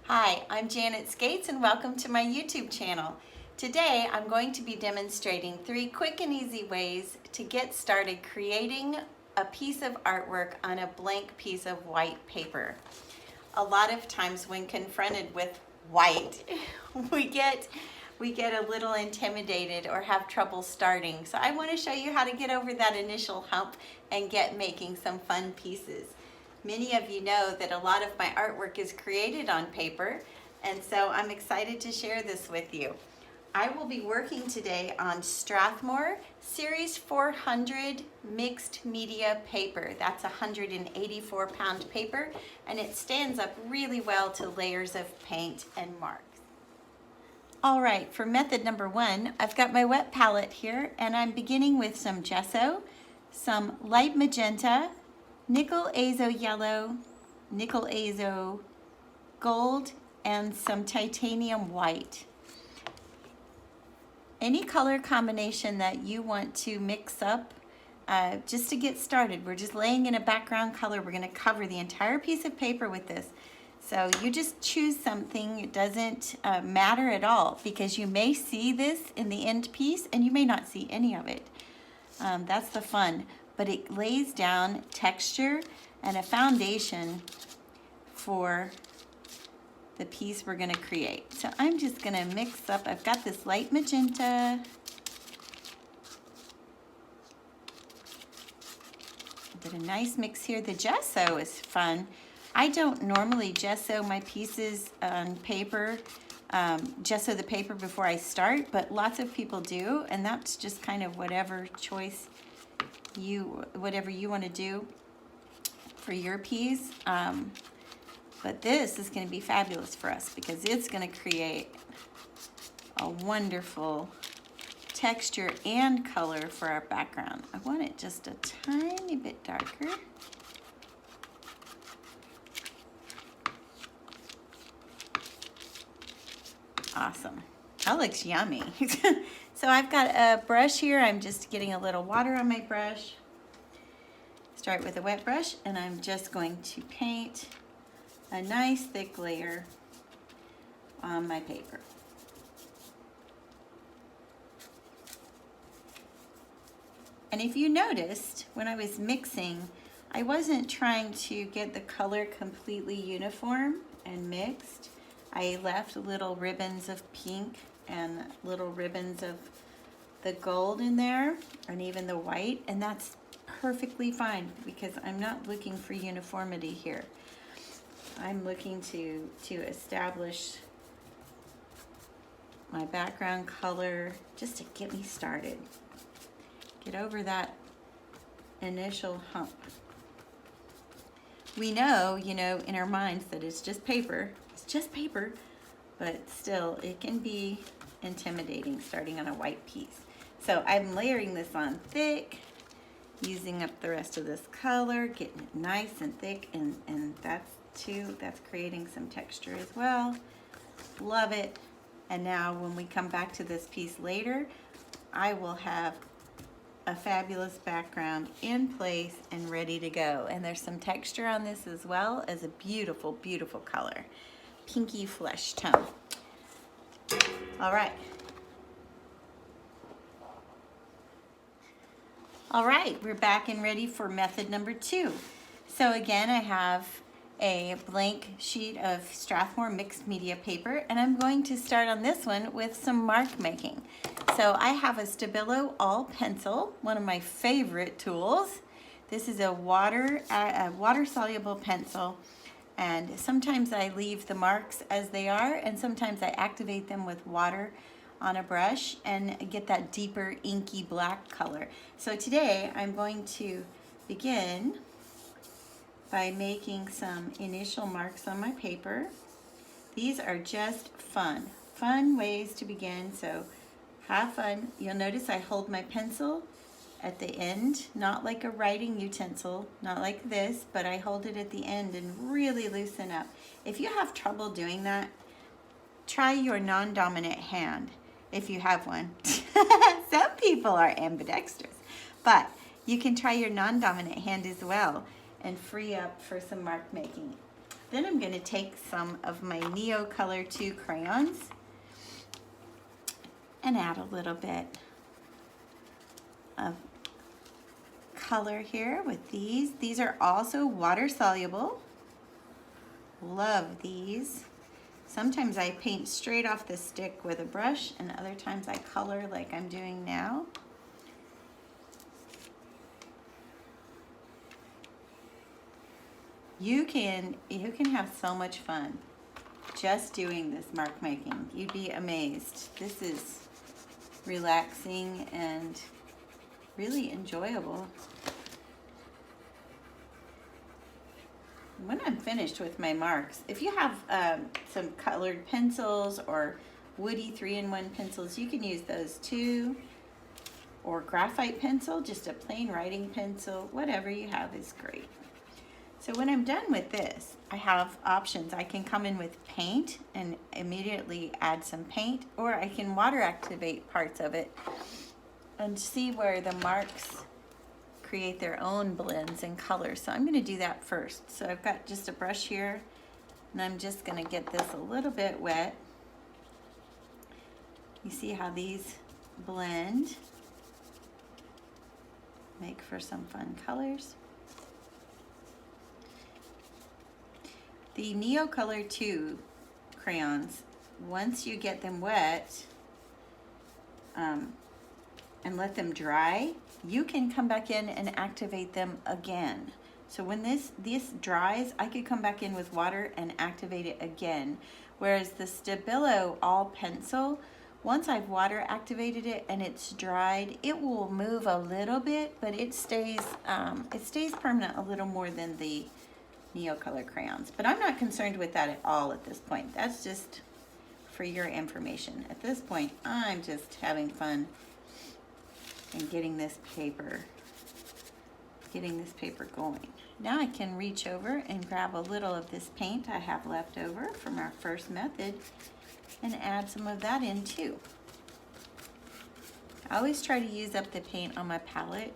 Hi, I'm Janet Skates and welcome to my YouTube channel. Today I'm going to be demonstrating 3 quick and easy ways to get started creating a piece of artwork on a blank piece of white paper. A lot of times when confronted with white, we get a little intimidated or have trouble starting. So I want to show you how to get over that initial hump and get making some fun pieces. Many of you know that a lot of my artwork is created on paper, and so I'm excited to share this with you. I will be working today on Strathmore Series 400 mixed media paper. That's 184-pound paper, and it stands up really well to layers of paint and marks. All right, for method number 1, I've got my wet palette here, and I'm beginning with some gesso, some light magenta, nickel azo yellow, nickel azo gold, and some titanium white. Any color combination that you want to mix up just to get started. We're just laying in a background color. We're going to cover the entire piece of paper with this. So you just choose something. It doesn't matter at all, because you may see this in the end piece and you may not see any of it. That's the fun. But it lays down texture and a foundation for the piece we're going to create. So I'm just going to mix up. I've got this light magenta. Did a nice mix here. The gesso is fun. I don't normally gesso my pieces on paper, gesso the paper before I start, but lots of people do, and that's just kind of whatever you want to do for your piece. But this is going to be fabulous for us because it's going to create a wonderful texture and color for our background. I want it just a tiny bit darker. Awesome. That looks yummy. So I've got a brush here. I'm just getting a little water on my brush. Start with a wet brush, and I'm just going to paint a nice thick layer on my paper. And if you noticed, when I was mixing, I wasn't trying to get the color completely uniform and mixed. I left little ribbons of pink and little ribbons of the gold in there, and even the white, and that's perfectly fine because I'm not looking for uniformity here. I'm looking to establish my background color just to get me started. Get over that initial hump. We know, in our minds that it's just paper. It's just paper, but still it can be intimidating starting on a white piece. So I'm layering this on thick, using up the rest of this color, getting it nice and thick, and that's creating some texture as well. Love it. And now when we come back to this piece later, I will have a fabulous background in place and ready to go. And there's some texture on this as well as a beautiful, beautiful color. Pinky flesh tone. All right. All right, we're back and ready for method number 2. So again, I have a blank sheet of Strathmore mixed media paper, and I'm going to start on this one with some mark making. So I have a Stabilo all pencil, one of my favorite tools. This is a water soluble pencil, and sometimes I leave the marks as they are, and sometimes I activate them with water on a brush and get that deeper inky black color. So today I'm going to begin by making some initial marks on my paper. These are just fun ways to begin, so have fun. You'll notice I hold my pencil at the end, not like a writing utensil, not like this, but I hold it at the end and really loosen up. If you have trouble doing that, try your non-dominant hand. If you have one. Some people are ambidextrous, but you can try your non-dominant hand as well and free up for some mark making. Then I'm going to take some of my Neo Color 2 crayons and add a little bit of color here with these. These are also water soluble. Love these. Sometimes I paint straight off the stick with a brush, and other times I color like I'm doing now. You can have so much fun just doing this mark making. You'd be amazed. This is relaxing and really enjoyable. When I'm finished with my marks, if you have some colored pencils or woody 3-in-1 pencils, you can use those too. Or graphite pencil, just a plain writing pencil, whatever you have is great. So when I'm done with this, I have options. I can come in with paint and immediately add some paint, or I can water activate parts of it and see where the marks create their own blends and colors. So I'm going to do that first. So I've got just a brush here, and I'm just going to get this a little bit wet. You see how these blend, make for some fun colors. The Neo Color 2 crayons, once you get them wet and let them dry, you can come back in and activate them again. So when this dries, I could come back in with water and activate it again. Whereas the Stabilo all pencil, once I've water activated it and it's dried, it will move a little bit, but it stays permanent a little more than the Neo Color crayons. But I'm not concerned with that at all at this point. That's just for your information. At this point, I'm just having fun and getting this paper going. Now I can reach over and grab a little of this paint I have left over from our first method and add some of that in too. I always try to use up the paint on my palette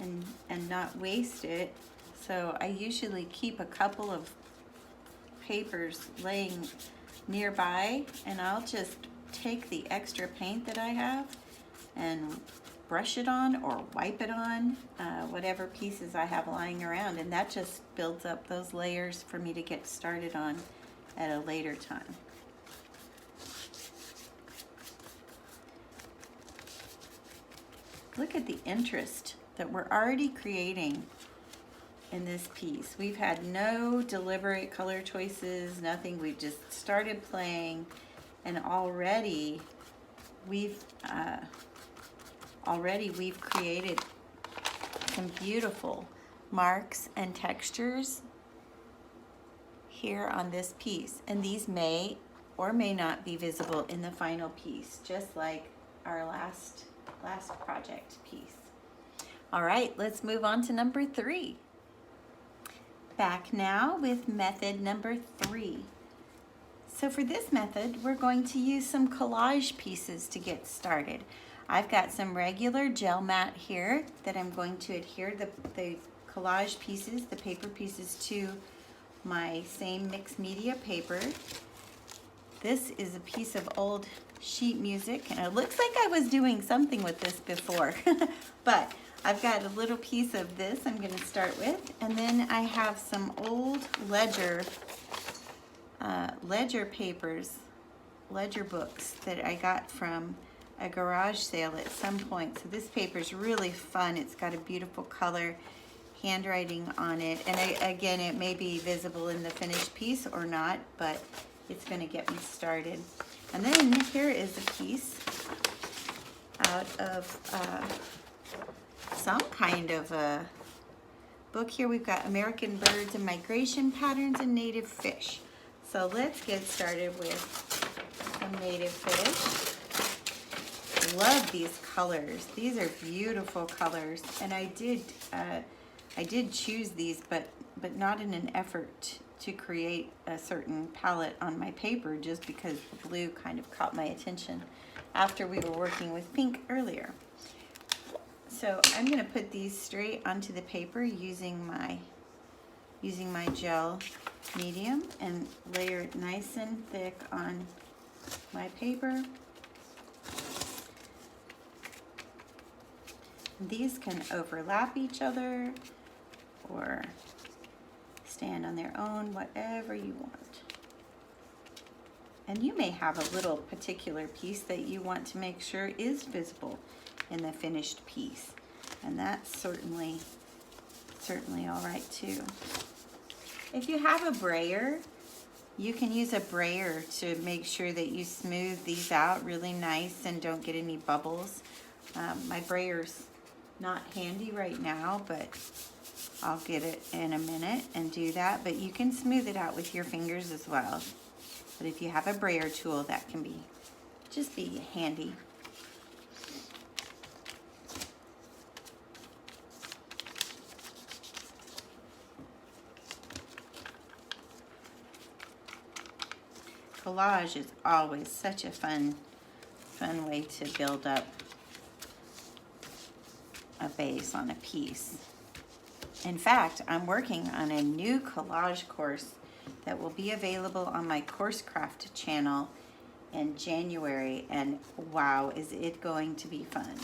and not waste it. So I usually keep a couple of papers laying nearby, and I'll just take the extra paint that I have and brush it on or wipe it on whatever pieces I have lying around, and that just builds up those layers for me to get started on at a later time. Look at the interest that we're already creating in this piece. We've had no deliberate color choices, nothing. We've just started playing, and already we've created some beautiful marks and textures here on this piece. And these may or may not be visible in the final piece, just like our last project piece. All right, let's move on to number 3. Back now with method number 3. So for this method, we're going to use some collage pieces to get started. I've got some regular gel mat here that I'm going to adhere the collage pieces, the paper pieces, to my same mixed media paper. This is a piece of old sheet music, and it looks like I was doing something with this before, but I've got a little piece of this I'm going to start with, and then I have some old ledger papers, ledger books that I got from a garage sale at some point. So this paper is really fun. It's got a beautiful color, handwriting on it, and again, it may be visible in the finished piece or not, but it's going to get me started. And then here is a piece out of some kind of a book. Here we've got American Birds and Migration Patterns and Native Fish. So let's get started with some native fish. Love these colors. These are beautiful colors, and I did choose these, but not in an effort to create a certain palette on my paper, just because the blue kind of caught my attention after we were working with pink earlier. So I'm going to put these straight onto the paper using my using my gel medium and layer it nice and thick on my paper. These can overlap each other or stand on their own, whatever you want. And you may have a little particular piece that you want to make sure is visible in the finished piece. And that's certainly all right too. If you have a brayer, you can use a brayer to make sure that you smooth these out really nice and don't get any bubbles. My brayer's not handy right now, but I'll get it in a minute and do that. But you can smooth it out with your fingers as well. But if you have a brayer tool, that can just be handy. Collage is always such a fun way to build up a base on a piece. In fact, I'm working on a new collage course that will be available on my CourseCraft channel in January, and wow, is it going to be fun.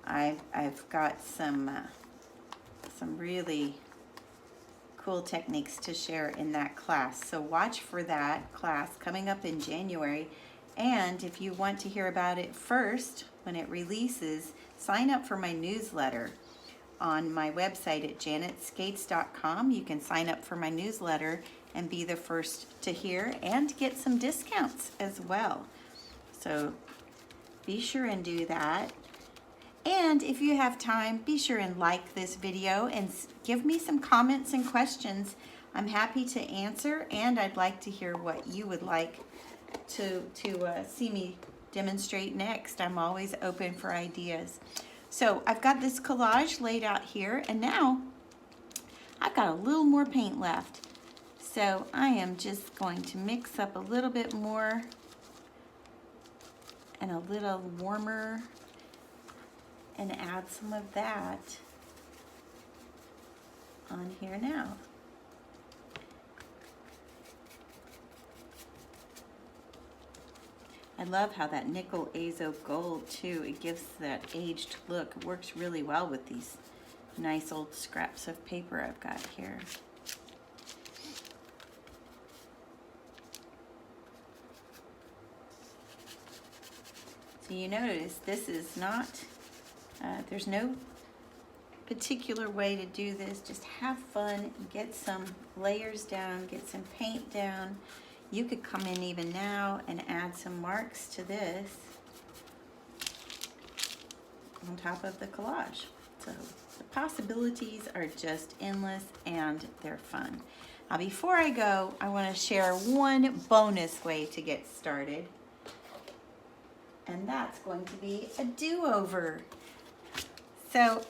I've got some really cool techniques to share in that class. So watch for that class coming up in January. And if you want to hear about it first when it releases, sign up for my newsletter on my website at janetskates.com. You can sign up for my newsletter and be the first to hear and get some discounts as well. So be sure and do that. And if you have time, be sure and like this video and give me some comments and questions. I'm happy to answer, and I'd like to hear what you would like to see me demonstrate next. I'm always open for ideas. So I've got this collage laid out here, and now I've got a little more paint left. So I am just going to mix up a little bit more and a little warmer and add some of that on here now. I love how that nickel azo gold too, it gives that aged look. It works really well with these nice old scraps of paper I've got here. So you notice this is not, there's no particular way to do this. Just have fun, get some layers down, get some paint down. You could come in even now and add some marks to this on top of the collage. So the possibilities are just endless and they're fun. Now before I go, I want to share one bonus way to get started. And that's going to be a do-over. So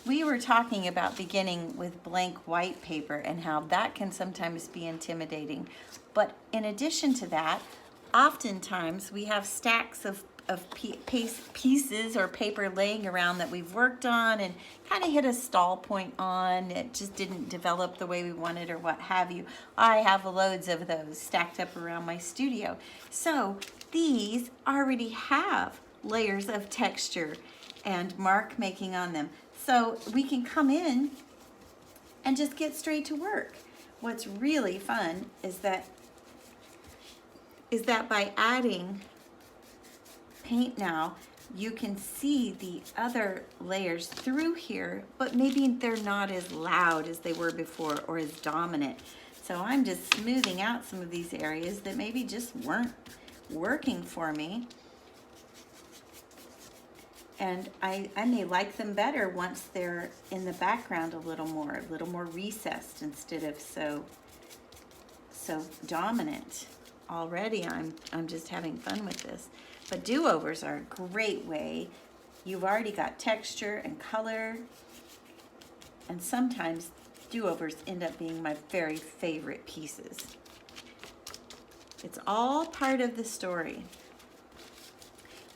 we were talking about beginning with blank white paper and how that can sometimes be intimidating. But in addition to that, oftentimes we have stacks of pieces or paper laying around that we've worked on and kind of hit a stall point on. It just didn't develop the way we wanted or what have you. I have loads of those stacked up around my studio. So these already have layers of texture and mark making on them. So we can come in and just get straight to work. What's really fun is that by adding paint now, you can see the other layers through here, but maybe they're not as loud as they were before or as dominant. So I'm just smoothing out some of these areas that maybe just weren't working for me. And I may like them better once they're in the background a little more recessed instead of so dominant. Already I'm just having fun with this. But do-overs are a great way. You've already got texture and color, and sometimes do-overs end up being my very favorite pieces. It's all part of the story.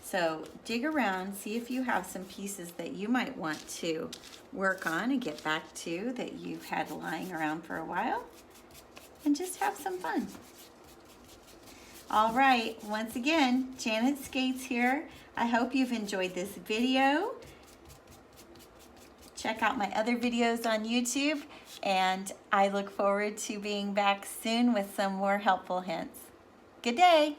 So dig around, see if you have some pieces that you might want to work on and get back to that you've had lying around for a while, and just have some fun. All right, once again, Janet Skates here. I hope you've enjoyed this video. Check out my other videos on YouTube, and I look forward to being back soon with some more helpful hints. Good day.